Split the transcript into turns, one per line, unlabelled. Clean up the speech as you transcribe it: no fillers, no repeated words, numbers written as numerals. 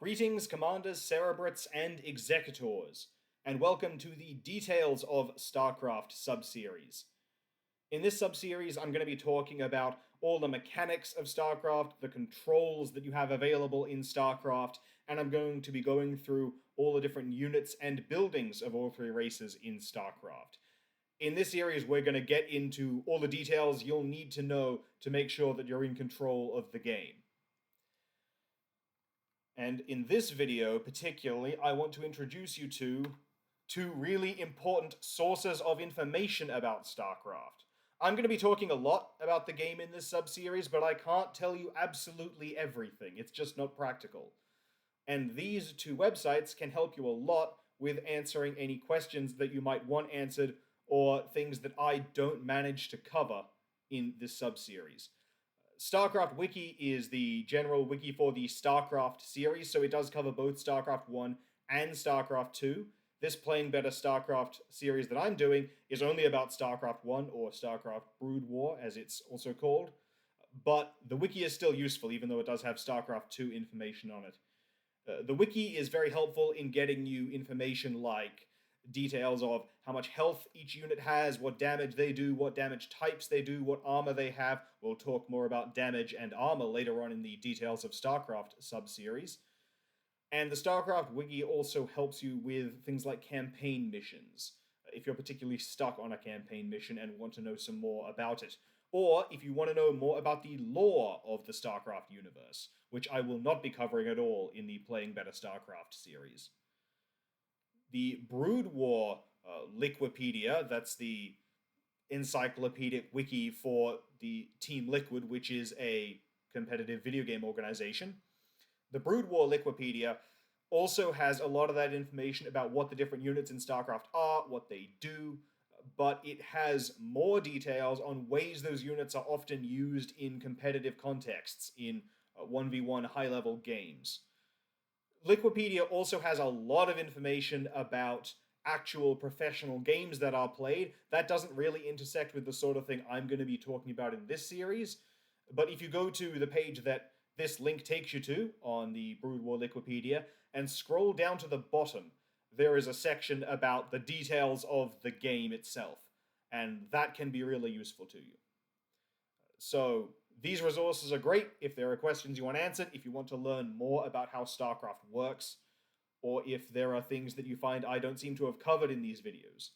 Greetings, Commanders, Cerebrits, and Executors, and welcome to the Details of Starcraft subseries. In this subseries, I'm going to be talking about all the mechanics of Starcraft, the controls that you have available in Starcraft, and I'm going to be going through all the different units and buildings of all three races in Starcraft. In this series, we're going to get into all the details you'll need to know to make sure that you're in control of the game. And in this video, particularly, I want to introduce you to two really important sources of information about StarCraft. I'm going to be talking a lot about the game in this subseries, but I can't tell you absolutely everything. It's just not practical. And these two websites can help you a lot with answering any questions that you might want answered or things that I don't manage to cover in this subseries. StarCraft Wiki is the general wiki for the StarCraft series, so it does cover both StarCraft 1 and StarCraft 2. This Playing Better StarCraft series that I'm doing is only about StarCraft 1, or StarCraft Brood War, as it's also called. But the wiki is still useful, even though it does have StarCraft 2 information on it. The wiki is very helpful in getting you information like details of how much health each unit has, what damage they do, what damage types they do, what armor they have. We'll talk more about damage and armor later on in the Details of Starcraft subseries. And the StarCraft wiki also helps you with things like campaign missions, if you're particularly stuck on a campaign mission and want to know some more about it. Or if you want to know more about the lore of the StarCraft universe, which I will not be covering at all in the Playing Better StarCraft series. The Brood War Liquipedia, that's the encyclopedic wiki for the Team Liquid, which is a competitive video game organization. The Brood War Liquipedia also has a lot of that information about what the different units in StarCraft are, what they do, but it has more details on ways those units are often used in competitive contexts in 1v1 high-level games. Liquipedia also has a lot of information about actual professional games that are played. That doesn't really intersect with the sort of thing I'm going to be talking about in this series. But if you go to the page that this link takes you to on the Brood War Liquipedia and scroll down to the bottom, there is a section about the details of the game itself. And that can be really useful to you. So these resources are great if there are questions you want answered, if you want to learn more about how StarCraft works, or if there are things that you find I don't seem to have covered in these videos.